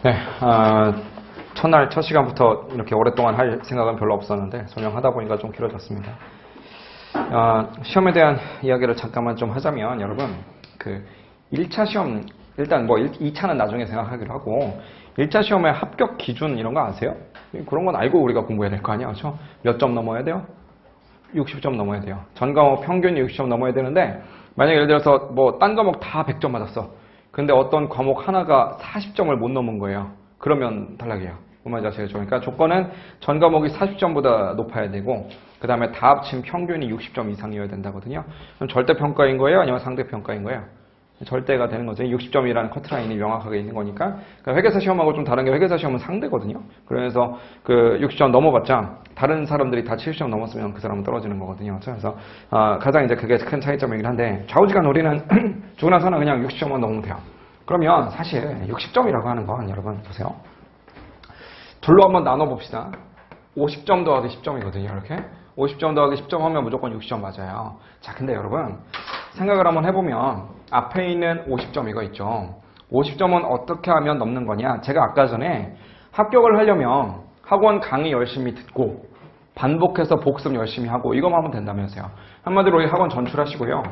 네, 첫날 첫 시간부터 이렇게 오랫동안 할 생각은 별로 없었는데 설명하다 보니까 좀 길어졌습니다. 시험에 대한 이야기를 잠깐만 좀 하자면 여러분 그 1차 시험 일단 뭐 2차는 나중에 생각하기로 하고 1차 시험의 합격 기준 이런 거 아세요? 그런 건 알고 우리가 공부해야 될 거 아니야, 그렇죠? 몇 점 넘어야 돼요? 60점 넘어야 돼요. 전 과목 평균이 60점 넘어야 되는데 만약 예를 들어서 뭐 딴 과목 다 100점 맞았어. 근데 어떤 과목 하나가 40점을 못 넘은 거예요. 그러면 탈락이에요. 뭔 말인지 아시겠죠? 그러니까 조건은 전 과목이 40점보다 높아야 되고 그 다음에 다 합친 평균이 60점 이상이어야 된다거든요. 그럼 절대평가인 거예요? 아니면 상대평가인 거예요? 절대가 되는 거죠. 60점이라는 커트라인이 명확하게 있는 거니까. 그러니까 회계사 시험하고 좀 다른 게 회계사 시험은 상대거든요. 그래서 그 60점 넘어봤자 다른 사람들이 다 70점 넘었으면 그 사람은 떨어지는 거거든요. 그래서 가장 이제 그게 큰 차이점이긴 한데 좌우지간 우리는 죽으나서나 그냥 60점만 넘으면 돼요. 그러면 사실 60점이라고 하는 건 여러분 보세요. 둘로 한번 나눠봅시다. 50점 더하기 10점이거든요. 이렇게 50점 더하기 10점 하면 무조건 60점 맞아요. 자, 근데 여러분 생각을 한번 해보면 앞에 있는 50점 이거 있죠. 50점은 어떻게 하면 넘는 거냐. 제가 아까 전에 합격을 하려면 학원 강의 열심히 듣고 반복해서 복습 열심히 하고 이것만 하면 된다면서요. 한마디로 학원 전출하시고요.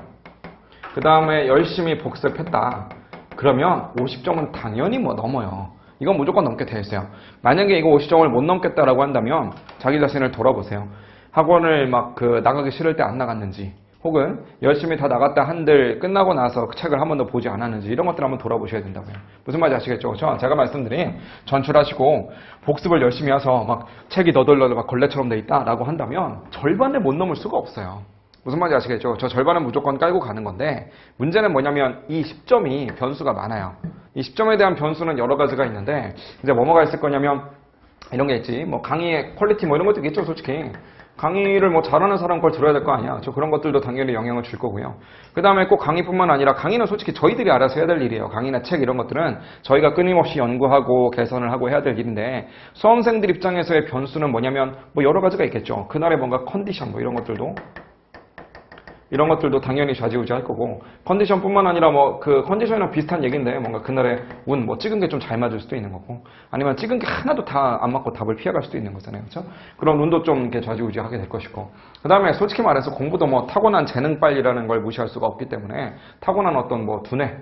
그 다음에 열심히 복습했다. 그러면 50점은 당연히 뭐 넘어요. 이건 무조건 넘게 돼 있어요. 만약에 이거 50점을 못 넘겠다라고 한다면 자기 자신을 돌아보세요. 학원을 막 나가기 싫을 때 안 나갔는지 혹은 열심히 다 나갔다 한들 끝나고 나서 그 책을 한 번도 보지 않았는지 이런 것들 한번 돌아보셔야 된다고요. 무슨 말인지 아시겠죠? 그렇죠? 제가 말씀드린 전출하시고 복습을 열심히 해서 막 책이 너덜너덜 막 걸레처럼 돼 있다라고 한다면 절반을 못 넘을 수가 없어요. 무슨 말인지 아시겠죠? 저 절반은 무조건 깔고 가는 건데 문제는 뭐냐면 이 10점이 변수가 많아요. 이 10점에 대한 변수는 여러 가지가 있는데 이제 뭐가 있을 거냐면 이런 게 있지. 뭐 강의의 퀄리티 뭐 이런 것도 있겠죠, 솔직히. 강의를 뭐 잘하는 사람 걸 들어야 될 거 아니야. 저 그런 것들도 당연히 영향을 줄 거고요. 그 다음에 꼭 강의뿐만 아니라 강의는 솔직히 저희들이 알아서 해야 될 일이에요. 강의나 책 이런 것들은 저희가 끊임없이 연구하고 개선을 하고 해야 될 일인데 수험생들 입장에서의 변수는 뭐냐면 뭐 여러 가지가 있겠죠. 그날의 뭔가 컨디션 뭐 이런 것들도 당연히 좌지우지할 거고 컨디션뿐만 아니라 뭐 그 컨디션이랑 비슷한 얘기인데 뭔가 그날의 운 뭐 찍은 게 좀 잘 맞을 수도 있는 거고 아니면 찍은 게 하나도 다 안 맞고 답을 피해갈 수도 있는 거잖아요. 그렇죠? 그런 운도 좀 이렇게 좌지우지하게 될 것이고 그 다음에 솔직히 말해서 공부도 뭐 타고난 재능빨이라는 걸 무시할 수가 없기 때문에 타고난 어떤 뭐 두뇌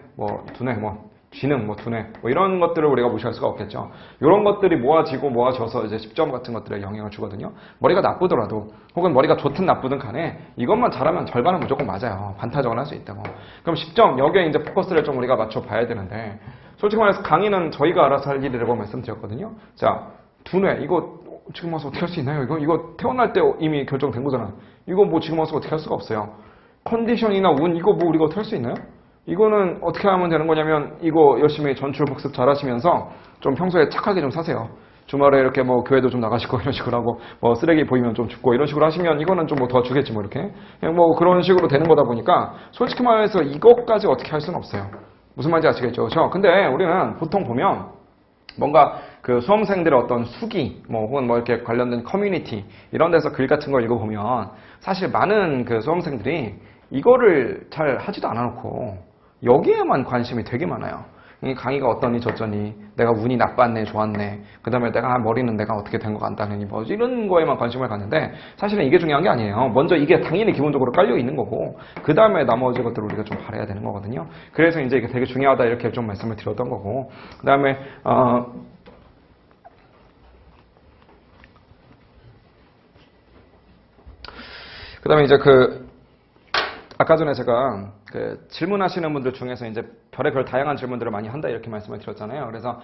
지능, 두뇌, 이런 것들을 우리가 무시할 수가 없겠죠. 이런 것들이 모아져서 이제 10점 같은 것들에 영향을 주거든요. 머리가 나쁘더라도, 혹은 머리가 좋든 나쁘든 간에 이것만 잘하면 절반은 무조건 맞아요. 반타적을 할 수 있다고. 그럼 10점, 여기에 이제 포커스를 좀 우리가 맞춰봐야 되는데, 솔직히 말해서 강의는 저희가 알아서 할 일이라고 말씀드렸거든요. 자, 두뇌, 이거 지금 와서 어떻게 할 수 있나요? 이거 태어날 때 이미 결정된 거잖아. 이거 뭐 지금 와서 어떻게 할 수가 없어요. 컨디션이나 운, 이거 뭐 우리가 어떻게 할 수 있나요? 이거는 어떻게 하면 되는 거냐면 이거 열심히 전출 복습 잘 하시면서 좀 평소에 착하게 좀 사세요. 주말에 이렇게 뭐 교회도 좀 나가시고 이런 식으로 하고 뭐 쓰레기 보이면 좀 줍고 이런 식으로 하시면 이거는 좀 뭐 더 주겠지 뭐 이렇게 그냥 뭐 그런 식으로 되는 거다 보니까 솔직히 말해서 이것까지 어떻게 할 수는 없어요. 무슨 말인지 아시겠죠? 그렇죠? 근데 우리는 보통 보면 뭔가 그 수험생들의 어떤 수기 뭐 혹은 뭐 이렇게 관련된 커뮤니티 이런 데서 글 같은 걸 읽어보면 사실 많은 그 수험생들이 이거를 잘 하지도 않아놓고 여기에만 관심이 되게 많아요. 강의가 어떠니 저쩌니 내가 운이 나빴네 좋았네 그 다음에 내가 머리는 내가 어떻게 된 것 같다느니 뭐 이런 거에만 관심을 갖는데 사실은 이게 중요한 게 아니에요. 먼저 이게 당연히 기본적으로 깔려 있는 거고 그 다음에 나머지 것들을 우리가 좀 바라야 되는 거거든요. 그래서 이제 이게 되게 중요하다 이렇게 좀 말씀을 드렸던 거고 그 다음에 이제 아까 전에 제가 질문하시는 분들 중에서 이제 별의별 다양한 질문들을 많이 한다 이렇게 말씀을 드렸잖아요. 그래서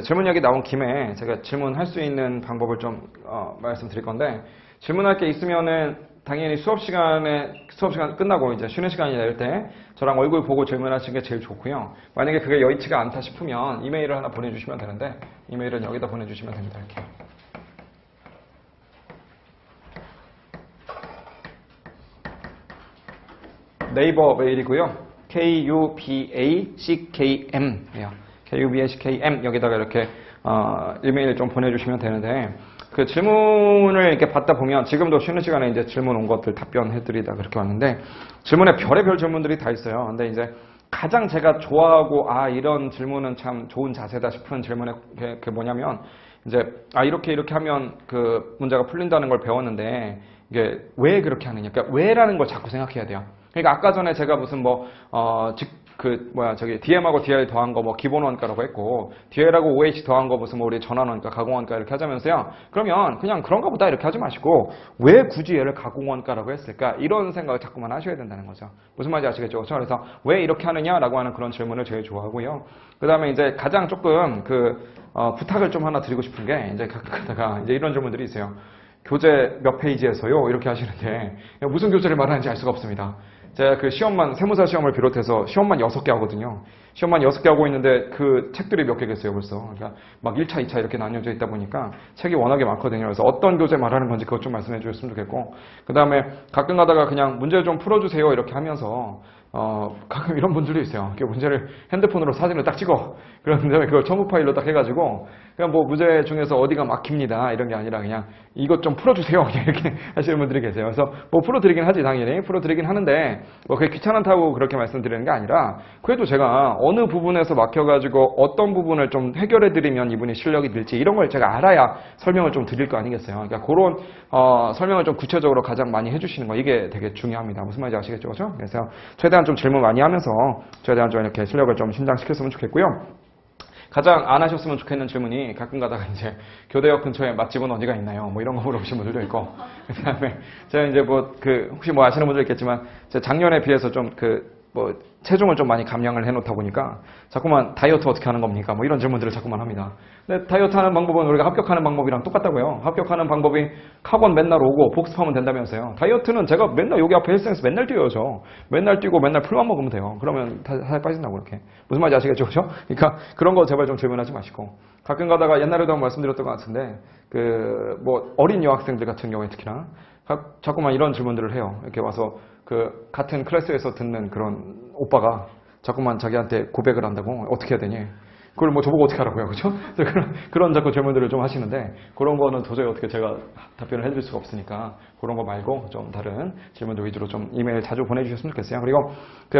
질문 이야기 나온 김에 제가 질문할 수 있는 방법을 좀 말씀드릴 건데 질문할 게 있으면은 당연히 수업 시간 끝나고 이제 쉬는 시간이 될 때 저랑 얼굴 보고 질문하시는 게 제일 좋고요. 만약에 그게 여의치가 않다 싶으면 이메일을 하나 보내주시면 되는데 이메일은 여기다 보내주시면 됩니다. 이렇게. 네이버 메일이고요. KUBACKM KUBACKM 여기다가 이렇게 이메일 좀 보내주시면 되는데 그 질문을 이렇게 받다 보면 지금도 쉬는 시간에 이제 질문 온 것들 답변해드리다 그렇게 왔는데 질문에 별의별 질문들이 다 있어요. 근데 이제 가장 제가 좋아하고 이런 질문은 참 좋은 자세다 싶은 질문이 그 뭐냐면 이제 이렇게 하면 그 문제가 풀린다는 걸 배웠는데 이게 왜 그렇게 하느냐. 그러니까 왜라는 걸 자꾸 생각해야 돼요. 그러니까 아까 전에 제가 무슨 DM하고 DL 더한 거 기본 원가라고 했고, DL하고 OH 더한 거 무슨 우리 전환원가, 가공원가 이렇게 하자면서요. 그러면 그냥 그런가 보다 이렇게 하지 마시고, 왜 굳이 얘를 가공원가라고 했을까? 이런 생각을 자꾸만 하셔야 된다는 거죠. 무슨 말인지 아시겠죠? 그래서 왜 이렇게 하느냐라고 하는 그런 질문을 제일 좋아하고요. 그 다음에 이제 가장 조금 부탁을 좀 하나 드리고 싶은 게, 이제 가다가 이제 이런 질문들이 있어요. 교재 몇 페이지에서요? 이렇게 하시는데, 무슨 교재를 말하는지 알 수가 없습니다. 제가 그 세무사 시험을 비롯해서 시험만 6개 하거든요. 시험만 6개 하고 있는데 그 책들이 몇 개겠어요, 벌써. 그러니까 막 1차, 2차 이렇게 나뉘어져 있다 보니까 책이 워낙에 많거든요. 그래서 어떤 교재 말하는 건지 그것 좀 말씀해 주셨으면 좋겠고. 그 다음에 가끔 가다가 그냥 문제 좀 풀어주세요 이렇게 하면서 가끔 이런 분들도 있어요. 이렇게 문제를 핸드폰으로 사진을 딱 찍어. 그런데 그걸 첨부 파일로 딱 해가지고 그냥 문제 중에서 어디가 막힙니다 이런 게 아니라 그냥 이것 좀 풀어주세요 그냥 이렇게 하시는 분들이 계세요. 그래서 풀어드리긴 하지, 당연히 풀어드리긴 하는데 그게 귀찮다고 그렇게 말씀드리는 게 아니라, 그래도 제가 어느 부분에서 막혀가지고 어떤 부분을 좀 해결해드리면 이분이 실력이 늘지 이런 걸 제가 알아야 설명을 좀 드릴 거 아니겠어요. 그러니까 그런 설명을 좀 구체적으로 가장 많이 해주시는 거, 이게 되게 중요합니다. 무슨 말인지 아시겠죠, 그렇죠? 그래서 최대한 좀 질문 많이 하면서 최대한 좀 이렇게 실력을 좀 신장시켰으면 좋겠고요. 가장 안 하셨으면 좋겠는 질문이, 가끔 가다가 이제 교대역 근처에 맛집은 어디가 있나요? 이런 거 물어보신 분들도 있고, 그 다음에 제가 이제 혹시 아시는 분들 있겠지만, 제가 작년에 비해서 좀 체중을 좀 많이 감량을 해놓다 보니까 자꾸만 다이어트 어떻게 하는 겁니까? 이런 질문들을 자꾸만 합니다. 근데 다이어트 하는 방법은 우리가 합격하는 방법이랑 똑같다고요. 합격하는 방법이 학원 맨날 오고 복습하면 된다면서요. 다이어트는 제가 맨날 여기 앞에 헬스장에서 맨날 뛰어요, 저. 맨날 뛰고 맨날 풀만 먹으면 돼요. 그러면 살 빠진다고 이렇게. 무슨 말인지 아시겠죠? 그죠? 그러니까 그런 거 제발 좀 질문하지 마시고. 가끔 가다가 옛날에도 한번 말씀드렸던 것 같은데, 어린 여학생들 같은 경우에 특히나 자꾸만 이런 질문들을 해요. 이렇게 와서 같은 클래스에서 듣는 그런 오빠가 자꾸만 자기한테 고백을 한다고, 어떻게 해야 되니? 그걸 저보고 어떻게 하라고요, 그죠? 그런 자꾸 질문들을 좀 하시는데, 그런 거는 도저히 어떻게 제가 답변을 해드릴 수가 없으니까, 그런 거 말고 좀 다른 질문들 위주로 좀 이메일 자주 보내주셨으면 좋겠어요. 그리고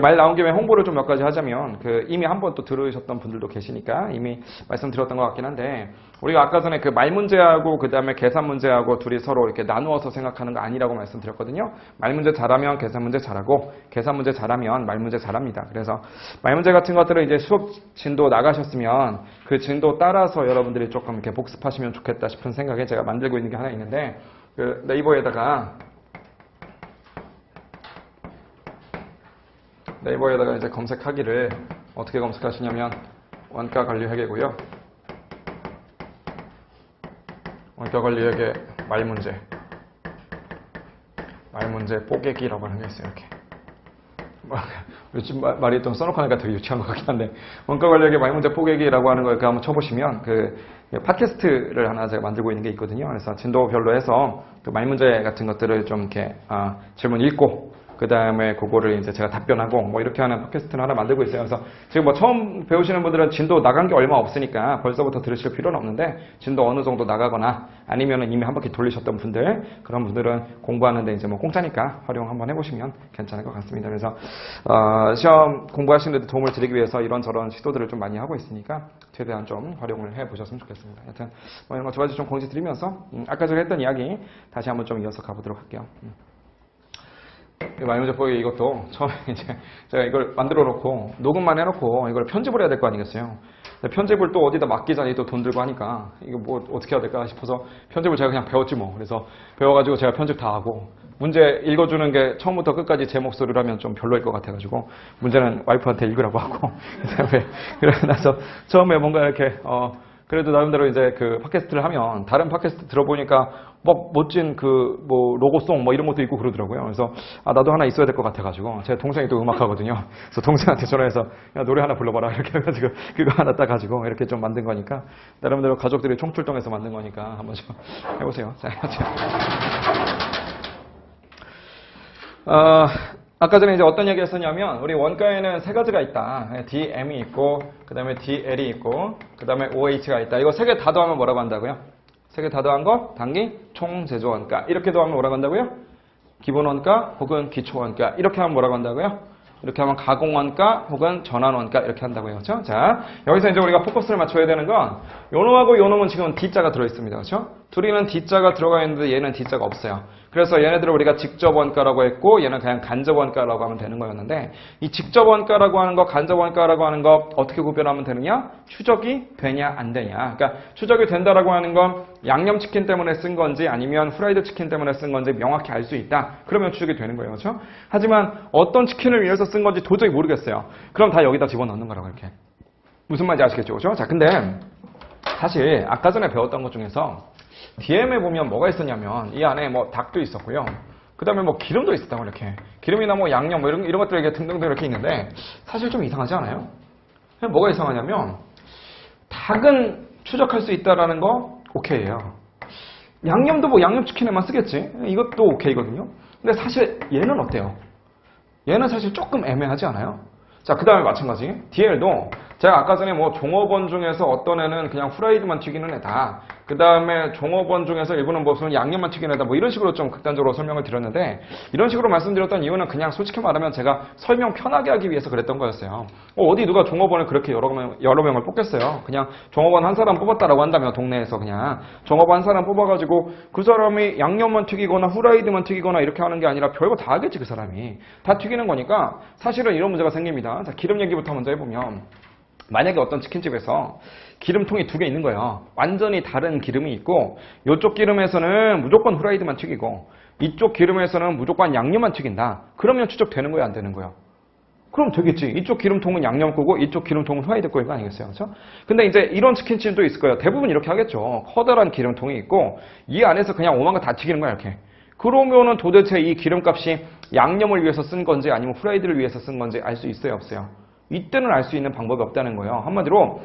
말 나온 김에 홍보를 좀 몇 가지 하자면, 이미 한번 또 들으셨던 분들도 계시니까 이미 말씀드렸던 것 같긴 한데, 우리가 아까 전에 말 문제하고 그 다음에 계산 문제하고 둘이 서로 이렇게 나누어서 생각하는 거 아니라고 말씀드렸거든요. 말 문제 잘하면 계산 문제 잘하고, 계산 문제 잘하면 말 문제 잘합니다. 그래서 말 문제 같은 것들은 이제 수업 진도 나가셨으면 그 진도 따라서 여러분들이 조금 이렇게 복습하시면 좋겠다 싶은 생각에 제가 만들고 있는 게 하나 있는데, 네이버에다가 이제 검색하기를 어떻게 검색하시냐면, 원가 관리 회계고요. 원가 관리 회계 말 문제 뽀개기라고 하는 게 있어요. 이렇게. 요즘 말이 좀 써놓고 하니까 되게 유치한 것 같긴 한데, 원가 관리 회계 말 문제 뽀개기라고 하는 걸 한번 쳐보시면 팟캐스트를 하나 제가 만들고 있는 게 있거든요. 그래서 진도별로 해서 말 문제 같은 것들을 좀 이렇게 질문 읽고, 그 다음에 그거를 이제 제가 답변하고 이렇게 하는 팟캐스트를 하나 만들고 있어요. 그래서 지금 처음 배우시는 분들은 진도 나간 게 얼마 없으니까 벌써부터 들으실 필요는 없는데, 진도 어느 정도 나가거나 아니면은 이미 한 바퀴 돌리셨던 분들, 그런 분들은 공부하는데 이제 공짜니까 활용 한번 해보시면 괜찮을 것 같습니다. 그래서 시험 공부하시는 데 도움을 드리기 위해서 이런저런 시도들을 좀 많이 하고 있으니까 최대한 좀 활용을 해보셨으면 좋겠습니다. 하여튼 이런 거 두 가지 좀 공지 드리면서 아까 제가 했던 이야기 다시 한번 좀 이어서 가보도록 할게요. 말 문제 뽀개기 이것도 처음에 이제 제가 이걸 만들어 놓고 녹음만 해놓고 이걸 편집을 해야 될 거 아니겠어요. 편집을 또 어디다 맡기자니 또 돈 들고 하니까 이거 어떻게 해야 될까 싶어서 편집을 제가 그냥 배웠지 그래서 배워가지고 제가 편집 다 하고, 문제 읽어주는 게 처음부터 끝까지 제 목소리로 하면 좀 별로일 것 같아가지고 문제는 와이프한테 읽으라고 하고, 그다음에 그러고 나서 처음에 뭔가 이렇게 그래도 나름대로 이제 팟캐스트를 하면, 다른 팟캐스트 들어보니까 멋진 로고송 이런 것도 있고 그러더라고요. 그래서 나도 하나 있어야 될 것 같아가지고, 제 동생이 또 음악하거든요. 그래서 동생한테 전화해서 야, 노래 하나 불러봐라 이렇게 해가지고 그거 하나 따가지고 이렇게 좀 만든 거니까, 나름대로 가족들이 총출동해서 만든 거니까 한번 좀 해보세요. 자, 아까 전에 이제 어떤 얘기 했었냐면, 우리 원가에는 세 가지가 있다. DM이 있고, 그 다음에 DL이 있고, 그 다음에 OH가 있다. 이거 세 개 다 더하면 뭐라고 한다고요? 세 개 다 더한 거 단기 총제조원가. 이렇게 더하면 뭐라고 한다고요? 기본원가 혹은 기초원가. 이렇게 하면 뭐라고 한다고요? 이렇게 하면 가공원가 혹은 전환원가 이렇게 한다고요. 그렇죠? 자, 여기서 이제 우리가 포커스를 맞춰야 되는 건 요놈하고 요놈은 지금 D자가 들어있습니다. 그렇죠? 둘이는 D자가 들어가 있는데 얘는 D자가 없어요. 그래서 얘네들을 우리가 직접 원가라고 했고 얘는 그냥 간접 원가라고 하면 되는 거였는데 이 직접 원가라고 하는 거, 간접 원가라고 하는 거 어떻게 구별하면 되느냐? 추적이 되냐 안 되냐. 그러니까 추적이 된다라고 하는 건 양념치킨 때문에 쓴 건지 아니면 후라이드 치킨 때문에 쓴 건지 명확히 알 수 있다. 그러면 추적이 되는 거예요. 그렇죠? 하지만 어떤 치킨을 위해서 쓴 건지 도저히 모르겠어요. 그럼 다 여기다 집어넣는 거라고 이렇게. 무슨 말인지 아시겠죠? 그렇죠? 자, 근데 사실 아까 전에 배웠던 것 중에서 DM에 보면 뭐가 있었냐면 이 안에 뭐 닭도 있었고요. 그 다음에 뭐 기름도 있었다고 이렇게. 기름이나 뭐 양념 뭐 이런 것들 이렇게 등등등 이렇게 있는데 사실 좀 이상하지 않아요? 뭐가 이상하냐면 닭은 추적할 수 있다라는 거 오케이예요. 양념도 뭐 양념치킨에만 쓰겠지. 이것도 오케이거든요. 근데 사실 얘는 어때요? 얘는 사실 조금 애매하지 않아요? 자, 그 다음에 마찬가지. DL도 제가 아까 전에 뭐 종업원 중에서 어떤 애는 그냥 후라이드만 튀기는 애다. 그 다음에 종업원 중에서 일부는 무슨 양념만 튀기는 애다. 뭐 이런 식으로 좀 극단적으로 설명을 드렸는데 이런 식으로 말씀드렸던 이유는 그냥 솔직히 말하면 제가 설명 편하게 하기 위해서 그랬던 거였어요. 어디 누가 종업원을 그렇게 여러 명을 뽑겠어요. 그냥 종업원 한 사람 뽑았다라고 한다면 동네에서 그냥 종업원 한 사람 뽑아가지고 그 사람이 양념만 튀기거나 후라이드만 튀기거나 이렇게 하는 게 아니라 별거 다 하겠지 그 사람이. 다 튀기는 거니까 사실은 이런 문제가 생깁니다. 자, 기름 얘기부터 먼저 해보면 만약에 어떤 치킨집에서 기름통이 두 개 있는 거예요. 완전히 다른 기름이 있고 이쪽 기름에서는 무조건 후라이드만 튀기고 이쪽 기름에서는 무조건 양념만 튀긴다. 그러면 추적되는 거예요? 안 되는 거예요? 그럼 되겠지. 이쪽 기름통은 양념 거고 이쪽 기름통은 후라이드 거일 거 아니겠어요? 그렇죠? 근데 이제 이런 치킨집도 있을 거예요. 대부분 이렇게 하겠죠. 커다란 기름통이 있고 이 안에서 그냥 오만 거 다 튀기는 거야 이렇게. 그러면은 도대체 이 기름값이 양념을 위해서 쓴 건지 아니면 후라이드를 위해서 쓴 건지 알 수 있어요? 없어요? 이때는 알 수 있는 방법이 없다는 거예요. 한마디로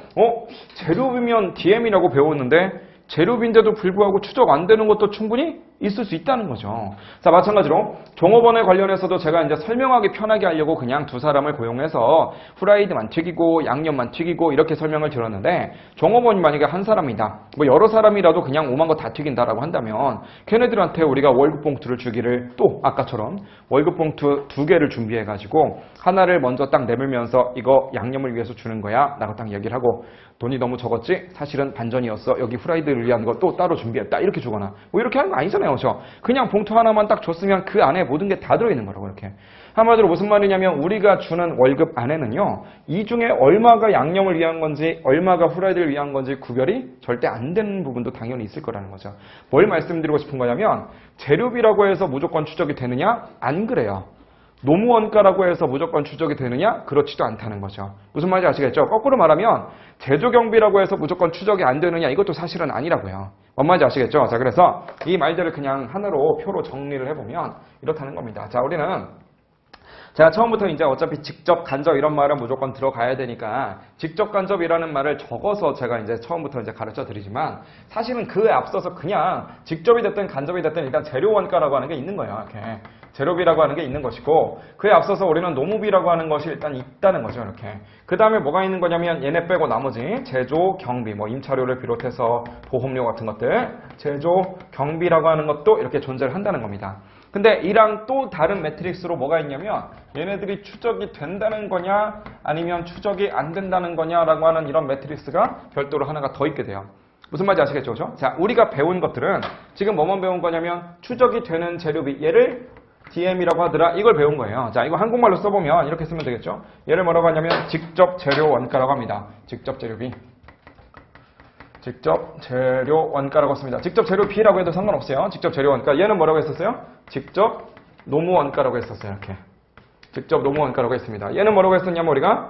재료비면 DM이라고 배웠는데 재료비인데도 불구하고 추적 안 되는 것도 충분히 있을 수 있다는 거죠. 자, 마찬가지로 종업원에 관련해서도 제가 이제 설명하기 편하게 하려고 그냥 두 사람을 고용해서 후라이드만 튀기고 양념만 튀기고 이렇게 설명을 드렸는데 종업원이 만약에 한 사람이다. 뭐 여러 사람이라도 그냥 오만 거 다 튀긴다라고 한다면 걔네들한테 우리가 월급 봉투를 주기를 또 아까처럼 월급 봉투 2개를 준비해가지고 하나를 먼저 딱 내밀면서 이거 양념을 위해서 주는 거야 라고 딱 얘기를 하고 돈이 너무 적었지? 사실은 반전이었어. 여기 후라이드를 위한 거 또 따로 준비했다. 이렇게 주거나 뭐 이렇게 하는 거 아니잖아요. 그렇죠? 그냥 봉투 하나만 딱 줬으면 그 안에 모든 게 다 들어있는 거라고 이렇게. 한마디로 무슨 말이냐면 우리가 주는 월급 안에는요. 이 중에 얼마가 양념을 위한 건지 얼마가 후라이드를 위한 건지 구별이 절대 안 되는 부분도 당연히 있을 거라는 거죠. 뭘 말씀드리고 싶은 거냐면 재료비라고 해서 무조건 추적이 되느냐? 안 그래요. 노무원가라고 해서 무조건 추적이 되느냐? 그렇지도 않다는 거죠. 무슨 말인지 아시겠죠? 거꾸로 말하면 제조경비라고 해서 무조건 추적이 안 되느냐? 이것도 사실은 아니라고요. 뭔 말인지 아시겠죠? 자, 그래서 이 말들을 그냥 하나로 표로 정리를 해보면 이렇다는 겁니다. 자, 우리는 제가 처음부터 이제 어차피 직접 간접 이런 말은 무조건 들어가야 되니까 직접 간접이라는 말을 적어서 제가 이제 처음부터 이제 가르쳐 드리지만 사실은 그에 앞서서 그냥 직접이 됐든 간접이 됐든 일단 재료 원가라고 하는 게 있는 거예요. 이렇게. 재료비라고 하는 게 있는 것이고 그에 앞서서 우리는 노무비라고 하는 것이 일단 있다는 거죠. 이렇게. 그 다음에 뭐가 있는 거냐면 얘네 빼고 나머지 제조, 경비, 뭐 임차료를 비롯해서 보험료 같은 것들 제조, 경비라고 하는 것도 이렇게 존재를 한다는 겁니다. 근데 이랑 또 다른 매트릭스로 뭐가 있냐면 얘네들이 추적이 된다는 거냐 아니면 추적이 안 된다는 거냐라고 하는 이런 매트릭스가 별도로 하나가 더 있게 돼요. 무슨 말인지 아시겠죠? 그렇죠? 자, 우리가 배운 것들은 지금 뭐만 배운 거냐면 추적이 되는 재료비 얘를 DM이라고 하더라. 이걸 배운 거예요. 자, 이거 한국말로 써보면 이렇게 쓰면 되겠죠? 얘를 뭐라고 하냐면 직접 재료 원가라고 합니다. 직접 재료비. 직접 재료 원가라고 씁니다. 직접 재료 비라고 해도 상관없어요. 직접 재료 원가. 얘는 뭐라고 했었어요? 직접 노무 원가라고 했었어요. 이렇게. 직접 노무 원가라고 했습니다. 얘는 뭐라고 했었냐면 우리가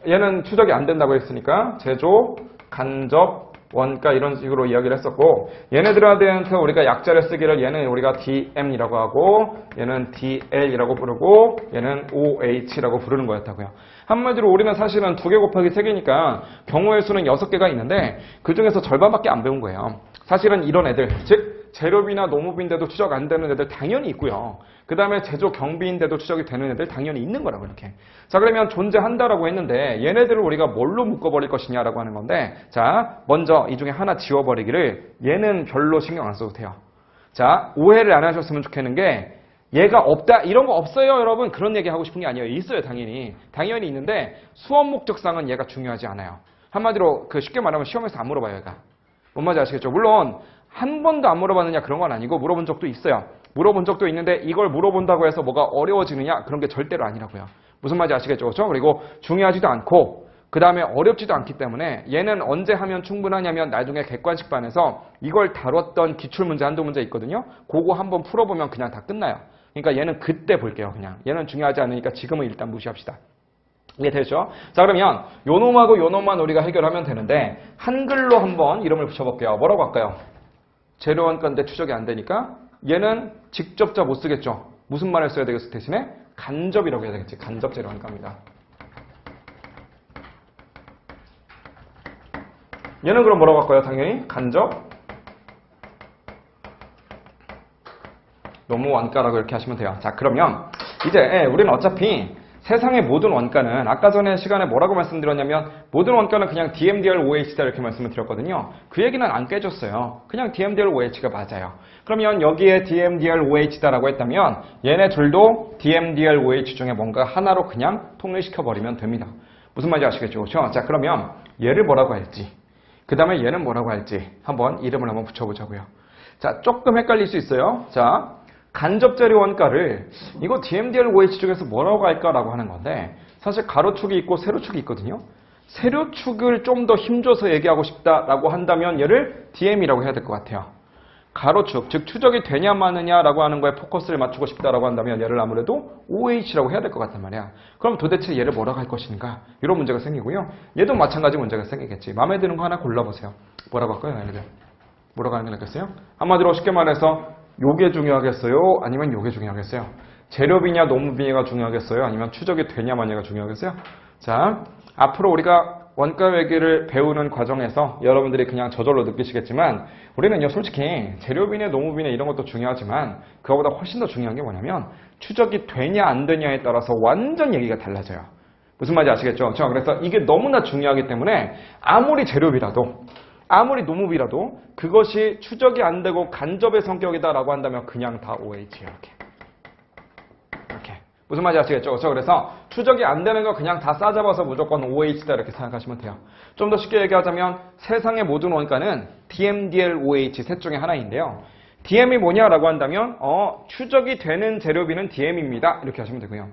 얘는 추적이 안 된다고 했으니까 제조, 간접, 원가 이런 식으로 이야기를 했었고 얘네들한테 우리가 약자를 쓰기를 얘는 우리가 DM이라고 하고 얘는 DL이라고 부르고 얘는 OH라고 부르는 거였다고요. 한마디로 우리는 사실은 2개 곱하기 3개니까 경우의 수는 6개가 있는데 그 중에서 절반밖에 안 배운 거예요. 사실은 이런 애들 즉 재료비나 노무비인데도 추적 안 되는 애들 당연히 있고요. 그 다음에 제조 경비인데도 추적이 되는 애들 당연히 있는 거라고 이렇게. 자, 그러면 존재한다라고 했는데 얘네들을 우리가 뭘로 묶어버릴 것이냐라고 하는 건데 자, 먼저 이 중에 하나 지워버리기를 얘는 별로 신경 안 써도 돼요. 자, 오해를 안 하셨으면 좋겠는 게 얘가 없다 이런 거 없어요 여러분. 그런 얘기 하고 싶은 게 아니에요. 있어요 당연히. 당연히 있는데 수업 목적상은 얘가 중요하지 않아요. 한마디로 쉽게 말하면 시험에서 안 물어봐요 얘가. 뭔 말인지 아시겠죠? 물론 한 번도 안 물어봤느냐 그런 건 아니고 물어본 적도 있어요. 물어본 적도 있는데 이걸 물어본다고 해서 뭐가 어려워지느냐 그런 게 절대로 아니라고요. 무슨 말인지 아시겠죠? 그렇죠? 그리고 중요하지도 않고 그 다음에 어렵지도 않기 때문에 얘는 언제 하면 충분하냐면 나중에 객관식반에서 이걸 다뤘던 기출문제 한두 문제 있거든요. 그거 한번 풀어보면 그냥 다 끝나요. 그러니까 얘는 그때 볼게요. 그냥 얘는 중요하지 않으니까 지금은 일단 무시합시다. 이해되죠? 자 그러면 요 놈하고 요 놈만 우리가 해결하면 되는데 한글로 한번 이름을 붙여볼게요. 뭐라고 할까요? 재료원가인데 추적이 안 되니까 얘는 직접자 못 쓰겠죠. 무슨 말을 써야 되겠어? 대신에 간접이라고 해야 되겠지. 간접 재료원가입니다. 얘는 그럼 뭐라고 할까요? 당연히 간접 너무 원가라고 이렇게 하시면 돼요. 자 그러면 이제 우리는 어차피 세상의 모든 원가는 아까 전에 시간에 뭐라고 말씀드렸냐면 모든 원가는 그냥 DMDR OH다 이렇게 말씀을 드렸거든요. 그 얘기는 안 깨졌어요. 그냥 DMDR OH가 맞아요. 그러면 여기에 DMDR OH다라고 했다면 얘네 둘도 DMDR OH 중에 뭔가 하나로 그냥 통일시켜버리면 됩니다. 무슨 말인지 아시겠죠? 그렇죠? 자 그러면 얘를 뭐라고 할지 그 다음에 얘는 뭐라고 할지 한번 이름을 한번 붙여보자고요. 자 조금 헷갈릴 수 있어요. 자 간접재료 원가를 이거 DMDR OH 중에서 뭐라고 할까라고 하는 건데 사실 가로축이 있고 세로축이 있거든요. 세로축을 좀 더 힘줘서 얘기하고 싶다라고 한다면 얘를 DM이라고 해야 될 것 같아요. 가로축, 즉 추적이 되냐 마느냐라고 하는 거에 포커스를 맞추고 싶다라고 한다면 얘를 아무래도 OH라고 해야 될 것 같단 말이야. 그럼 도대체 얘를 뭐라고 할 것인가? 이런 문제가 생기고요. 얘도 마찬가지 문제가 생기겠지. 마음에 드는 거 하나 골라보세요. 뭐라고 할까요? 얘네들? 뭐라고 하는 게 낫겠어요? 한마디로 쉽게 말해서 요게 중요하겠어요? 아니면 요게 중요하겠어요? 재료비냐 노무비냐가 중요하겠어요? 아니면 추적이 되냐 마냐가 중요하겠어요? 자, 앞으로 우리가 원가 회계를 배우는 과정에서 여러분들이 그냥 저절로 느끼시겠지만 우리는요 솔직히 재료비냐 노무비냐 이런 것도 중요하지만 그거보다 훨씬 더 중요한 게 뭐냐면 추적이 되냐 안 되냐에 따라서 완전 얘기가 달라져요. 무슨 말인지 아시겠죠? 그래서 이게 너무나 중요하기 때문에 아무리 재료비라도 아무리 노무비라도 그것이 추적이 안 되고 간접의 성격이다라고 한다면 그냥 다 OH예요. 이렇게. 무슨 말인지 아시겠죠? 그렇죠? 그래서 추적이 안 되는 거 그냥 다 싸잡아서 무조건 OH다 이렇게 생각하시면 돼요. 좀 더 쉽게 얘기하자면 세상의 모든 원가는 DMDL, OH 셋 중에 하나인데요. DM이 뭐냐라고 한다면 추적이 되는 재료비는 DM입니다. 이렇게 하시면 되고요.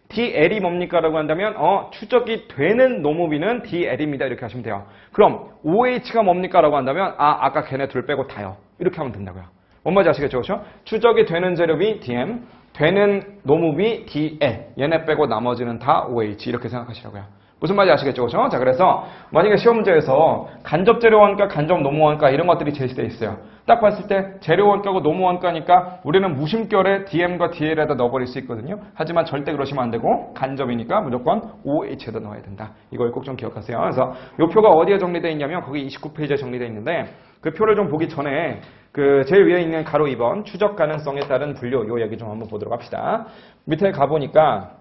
DL이 뭡니까? 라고 한다면 추적이 되는 노무비는 DL입니다. 이렇게 하시면 돼요. 그럼 OH가 뭡니까? 라고 한다면 아까 걔네 둘 빼고 다요. 이렇게 하면 된다고요. 뭔 말인지 아시겠죠? 그렇죠? 추적이 되는 재료비 DM, 되는 노무비 DL, 얘네 빼고 나머지는 다 OH 이렇게 생각하시라고요. 무슨 말인지 아시겠죠? 그렇죠? 자, 그래서 만약에 시험 문제에서 간접 재료 원가, 간접 노무 원가 이런 것들이 제시되어 있어요. 딱 봤을 때 재료 원가고 노무 원가니까 우리는 무심결에 DM과 DL에다 넣어버릴 수 있거든요. 하지만 절대 그러시면 안 되고 간접이니까 무조건 OH에다 넣어야 된다. 이걸 꼭 좀 기억하세요. 그래서 이 표가 어디에 정리되어 있냐면 거기 29페이지에 정리되어 있는데 그 표를 좀 보기 전에 그 제일 위에 있는 가로 2번 추적 가능성에 따른 분류 요 얘기 좀 한번 보도록 합시다. 밑에 가보니까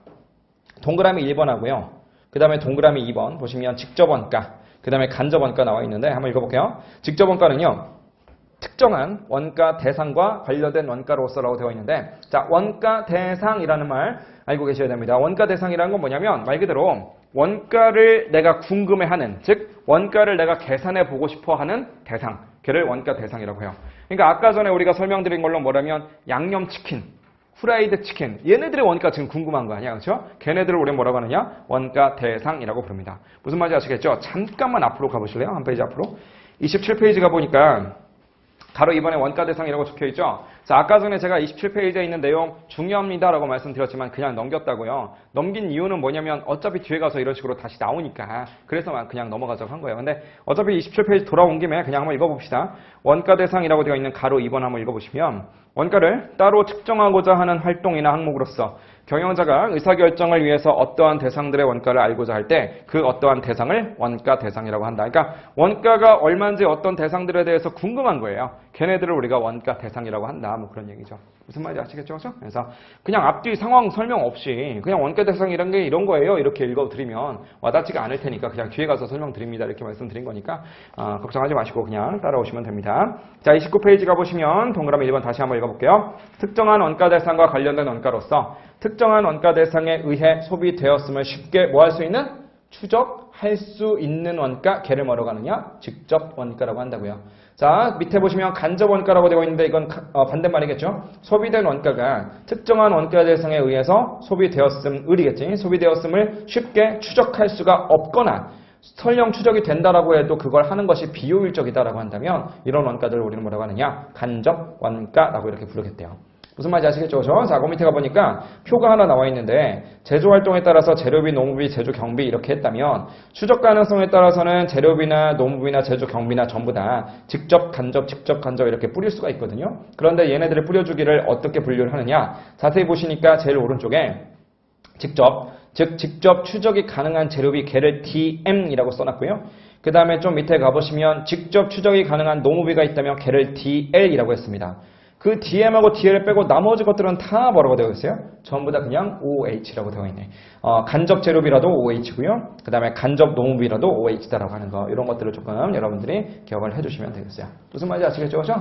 동그라미 1번 하고요. 그 다음에 동그라미 2번 보시면 직접 원가, 그 다음에 간접 원가 나와 있는데 한번 읽어볼게요. 직접 원가는요. 특정한 원가 대상과 관련된 원가로서라고 되어 있는데 자 원가 대상이라는 말 알고 계셔야 됩니다. 원가 대상이라는 건 뭐냐면 말 그대로 원가를 내가 궁금해하는 즉 원가를 내가 계산해 보고 싶어하는 대상 걔를 원가 대상이라고 해요. 그러니까 아까 전에 우리가 설명드린 걸로 뭐라면 양념치킨 후라이드 치킨 얘네들의 원가 지금 궁금한 거 아니야 그렇죠? 걔네들을 우리는 뭐라고 하느냐 원가 대상이라고 부릅니다. 무슨 말인지 아시겠죠? 잠깐만 앞으로 가보실래요? 한 페이지 앞으로 27페이지 가보니까 바로 이번에 원가 대상이라고 적혀있죠. 자, 아까 전에 제가 27페이지에 있는 내용 중요합니다라고 말씀드렸지만 그냥 넘겼다고요. 넘긴 이유는 뭐냐면 어차피 뒤에 가서 이런 식으로 다시 나오니까 그래서 그냥 넘어가자고 한 거예요. 근데 어차피 27페이지 돌아온 김에 그냥 한번 읽어봅시다. 원가 대상이라고 되어 있는 가로 2번 한번 읽어보시면 원가를 따로 측정하고자 하는 활동이나 항목으로서 경영자가 의사결정을 위해서 어떠한 대상들의 원가를 알고자 할 때 그 어떠한 대상을 원가 대상이라고 한다. 그러니까 원가가 얼마인지 어떤 대상들에 대해서 궁금한 거예요. 걔네들을 우리가 원가 대상이라고 한다. 뭐 그런 얘기죠. 무슨 말인지 아시겠죠? 그래서 그냥 앞뒤 상황 설명 없이 그냥 원가 대상이란 게 이런 거예요. 이렇게 읽어드리면 와닿지가 않을 테니까 그냥 뒤에 가서 설명드립니다. 이렇게 말씀드린 거니까 걱정하지 마시고 그냥 따라오시면 됩니다. 자, 29페이지 가보시면 동그라미 1번 다시 한번 읽어볼게요. 특정한 원가 대상과 관련된 원가로서 특정한 원가 대상에 의해 소비되었음을 쉽게 뭐 할 수 있는? 추적할 수 있는 원가, 걔를 뭐라고 하느냐? 직접 원가라고 한다고요. 자, 밑에 보시면 간접 원가라고 되어 있는데 이건 반대말이겠죠. 소비된 원가가 특정한 원가 대상에 의해서 소비되었음을이겠지. 소비되었음을 쉽게 추적할 수가 없거나 설령 추적이 된다라고 해도 그걸 하는 것이 비효율적이다라고 한다면 이런 원가들을 우리는 뭐라고 하느냐? 간접 원가라고 이렇게 부르겠대요. 무슨 말인지 아시겠죠? 자, 그 밑에 가보니까 표가 하나 나와 있는데 제조 활동에 따라서 재료비, 농부비, 제조 경비 이렇게 했다면 추적 가능성에 따라서는 재료비나 농부비나 제조 경비나 전부 다 직접 간접 이렇게 뿌릴 수가 있거든요. 그런데 얘네들을 뿌려주기를 어떻게 분류를 하느냐? 자세히 보시니까 제일 오른쪽에 직접 추적이 가능한 재료비 걔를 DM이라고 써놨고요. 그 다음에 좀 밑에 가보시면 직접 추적이 가능한 농부비가 있다면 걔를 DL이라고 했습니다. 그 DM하고 DL을 빼고 나머지 것들은 다 뭐라고 되어 있어요? 전부 다 그냥 OH라고 되어 있네. 간접 재료비라도 OH고요. 그 다음에 간접 농부비라도 OH다라고 하는 거. 이런 것들을 조금 여러분들이 기억을 해주시면 되겠어요. 무슨 말인지 아시겠죠? 그죠?